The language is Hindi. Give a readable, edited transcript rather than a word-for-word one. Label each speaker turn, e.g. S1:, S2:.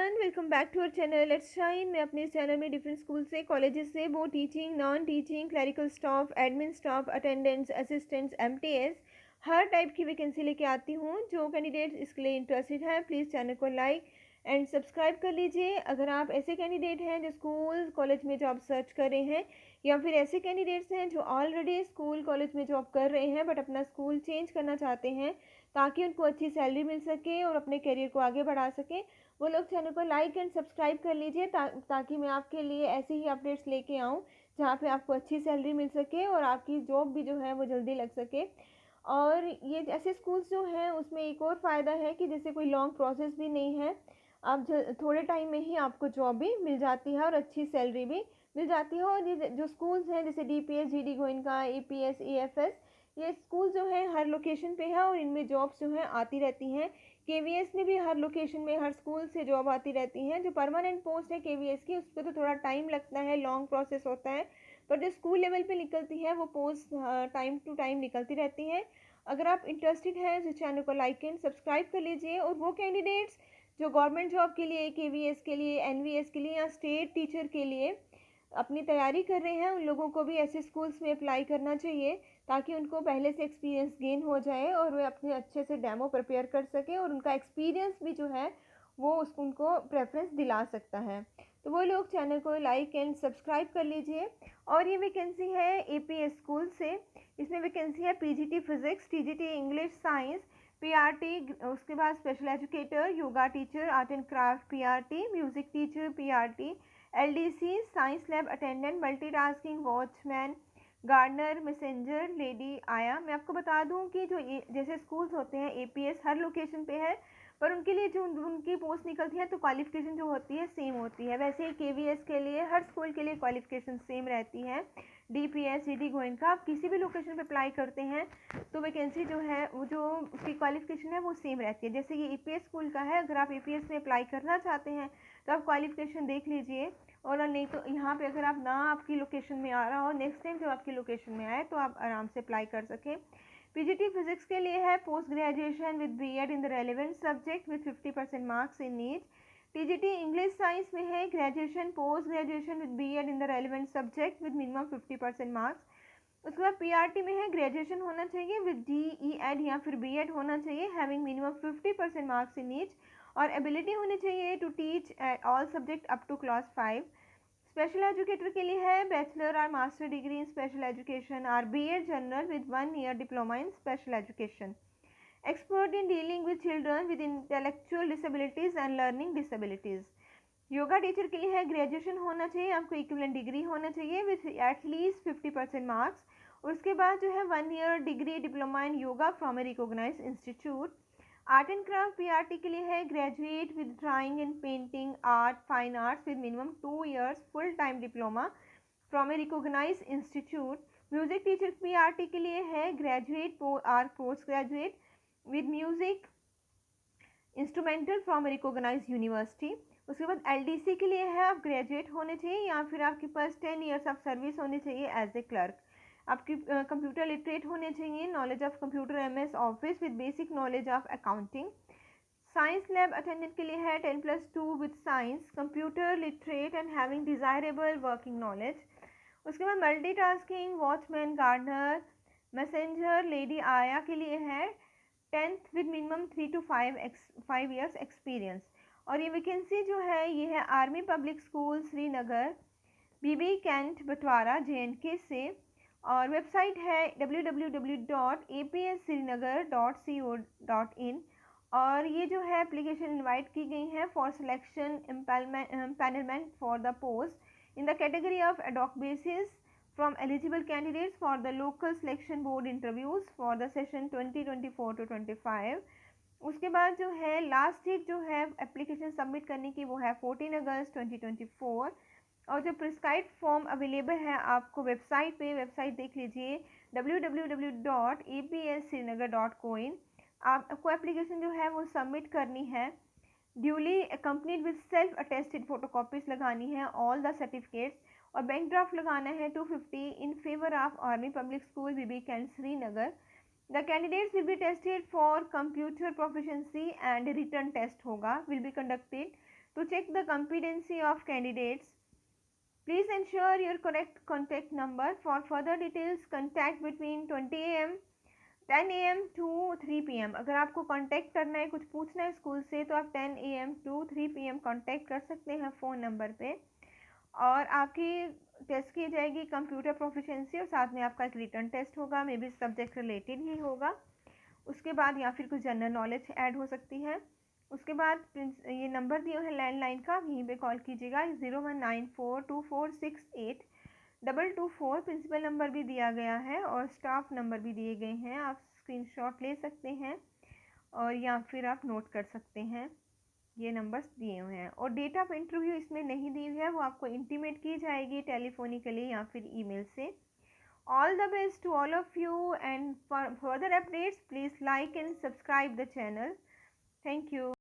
S1: Everyone, welcome back to our channel let's shine. मैं अपने चैनल में डिफरेंट स्कूल से, कॉलेजेस से, वो teaching, non teaching, clerical staff, admin staff, attendants, assistants, MTS, हर टाइप की वैकेंसी लेके आती हूँ। जो कैंडिडेट इसके लिए इंटरेस्टेड है, प्लीज़ चैनल को लाइक एंड सब्सक्राइब कर लीजिए। अगर आप ऐसे कैंडिडेट हैं जो स्कूल कॉलेज में जॉब सर्च कर रहे हैं, या फिर ऐसे कैंडिडेट्स हैं जो ऑलरेडी स्कूल कॉलेज में जॉब कर रहे हैं बट अपना स्कूल चेंज करना चाहते हैं ताकि उनको अच्छी सैलरी मिल सके और अपने करियर को आगे बढ़ा सके, वो लोग चैनल को लाइक एंड सब्सक्राइब कर लीजिए ताकि मैं आपके लिए ऐसे ही अपडेट्स लेके आऊँ जहाँ पे आपको अच्छी सैलरी मिल सके और आपकी जॉब भी जो है वो जल्दी लग सके। और ये ऐसे स्कूल्स जो हैं उसमें एक और फ़ायदा है कि जैसे कोई लॉन्ग प्रोसेस भी नहीं है, आप थोड़े टाइम में ही आपको जॉब भी मिल जाती है और अच्छी सैलरी भी मिल जाती है। और ये जो स्कूल्स हैं जैसे DPS, GD Goenka, APS, EFS, ये स्कूल जो है हर लोकेशन पे है और इनमें जॉब्स जो हैं आती रहती हैं। केवीएस में भी हर लोकेशन में हर स्कूल से जॉब आती रहती हैं। जो परमानेंट पोस्ट है केवीएस की, उस पर तो थोड़ा टाइम लगता है, लॉन्ग प्रोसेस होता है, पर जो स्कूल लेवल पे निकलती है वो पोस्ट टाइम टू टाइम निकलती रहती हैं। अगर आप इंटरेस्टेड हैं तो चैनल को लाइक एंड सब्सक्राइब कर लीजिए। और वो कैंडिडेट्स जो गवर्नमेंट जॉब के लिए, केवीएस के लिए, एनवीएस के लिए या स्टेट टीचर के लिए अपनी तैयारी कर रहे हैं, उन लोगों को भी ऐसे स्कूल्स में अप्लाई करना चाहिए ताकि उनको पहले से एक्सपीरियंस गेन हो जाए और वे अपने अच्छे से डेमो प्रिपेयर कर सकें और उनका एक्सपीरियंस भी जो है वो उनको प्रेफरेंस दिला सकता है। तो वो लोग चैनल को लाइक एंड सब्सक्राइब कर लीजिए। और ये वैकेंसी है एपीएस स्कूल से। इसमें वैकेंसी है PGT physics, TGT English science, PRT, उसके बाद special educator, yoga teacher, art and craft PRT, music teacher PRT, LDC, science lab attendant, multitasking watchman, gardener, messenger, lady ayah. मैं आपको बता दूं कि जो जैसे स्कूल्स होते हैं एपीएस हर लोकेशन पे है, पर उनके लिए जो उनकी पोस्ट निकलती है तो क्वालिफिकेशन जो होती है सेम होती है। वैसे ही केवीएस के लिए हर स्कूल के लिए क्वालिफिकेशन सेम रहती है। डीपीएस, जीडी गोइनका, आप किसी भी लोकेशन पे अप्लाई करते हैं तो वैकेंसी जो है वो जो उसकी क्वालिफिकेशन है वो सेम रहती है। जैसे ये एपीएस स्कूल का है, अगर आप एपीएस में अप्लाई करना चाहते हैं तो आप क्वालिफिकेशन देख लीजिए। और नहीं तो यहाँ पे अगर आप ना आपकी लोकेशन में आ रहा हो, नेक्स्ट टाइम जब आपकी लोकेशन में आए तो आप आराम से अप्लाई कर सकें। पीजीटी फिजिक्स के लिए है post graduation with BEd in the relevant subject with 50% marks in each. TGT English science में है graduation, post graduation with BEd in the relevant subject with minimum 50% marks. उसके बाद पीआरटी में है ग्रेजुएशन होना चाहिए विद डीईएड या फिर बीएड होना चाहिए, having minimum 50% marks in each, और एबिलिटी होनी चाहिए to teach all subject up to class 5। Special educator के लिए है बैचलर और master degree in special education और B Ed general with 1 year diploma in special education. Expert in dealing with children with intellectual disabilities and learning disabilities. Yoga teacher के लिए है ग्रेजुएशन होना चाहिए, आपको इक्विवेलेंट डिग्री होना चाहिए विद एटलीस्ट 50% मार्क्स। और उसके बाद जो है 1 year degree diploma in yoga from a recognised institute. Art and craft PRT के लिए है graduate with drawing and painting art fine arts with minimum 2 years full time diploma from a recognised institute. Music teacher PRT के लिए है ग्रेजुएट और post graduate with music instrumental from a recognised university. उसके बाद एलडीसी के लिए है आप ग्रेजुएट होने चाहिए या फिर आपके पास 10 ईयर्स ऑफ सर्विस होनी चाहिए एज ए क्लर्क। आपकी कंप्यूटर लिटरेट होने चाहिए, knowledge of computer MS office with basic knowledge of accounting. Science lab attendant के लिए है 10+2 with science, computer literate and having desirable working knowledge. उसके बाद multitasking watchman, gardener, messenger, lady ayah के लिए है 10th with minimum 3 to 5 years experience. और ये वैकेंसी जो है ये है army public school Srinagar, BB cantt बटवारा JNK से। और वेबसाइट है www.apssrinagar.co.in। और ये जो है एप्लीकेशन इनवाइट की गई है for selection empanelment for the post in the category of ad hoc basis from eligible candidates for the local selection board interviews for the session 2024 to 25। उसके बाद जो है लास्ट डेट जो है एप्लीकेशन सबमिट करने की वो है 14 अगस्त 2024। और जो प्रिस्क्राइब फॉर्म अवेलेबल है आपको वेबसाइट पे, वेबसाइट देख लीजिए www.apssrinagar.co.in। आपको एप्लीकेशन जो है वो सबमिट करनी है, duly accompanied with self attested photocopies लगानी है ऑल द सर्टिफिकेट्स, और बैंक ड्राफ्ट लगाना है 250 in favour of army public school BB cantt Srinagar. The candidates will be tested for computer proficiency and written test होगा, will be conducted To check the competency of candidates, please ensure your correct contact number. For further details, contact between 20 am 10 am to 3 pm. अगर आपको कांटेक्ट करना है, कुछ पूछना है स्कूल से, तो आप 10 am to 3 pm कांटेक्ट कर सकते हैं फ़ोन नंबर पे। और आपकी टेस्ट की जाएगी कंप्यूटर प्रोफिशिएंसी और साथ में आपका एक रिटर्न टेस्ट होगा, मे बी सब्जेक्ट रिलेटेड ही होगा। उसके बाद या फिर कुछ जनरल नॉलेज ऐड हो सकती है। उसके बाद ये नंबर दिया है लैंडलाइन का, यहीं पे कॉल कीजिएगा 019424682224। प्रिंसिपल नंबर भी दिया गया है और स्टाफ नंबर भी दिए गए हैं, आप स्क्रीनशॉट ले सकते हैं और या फिर आप नोट कर सकते हैं, ये नंबर्स दिए हुए हैं। और डेट ऑफ इंटरव्यू इसमें नहीं दी हुई है, वो आपको इंटीमेट की जाएगी टेलीफोनिकली या फिर ईमेल से। All the best to all of you, and for further updates please like and subscribe the channel. Thank you.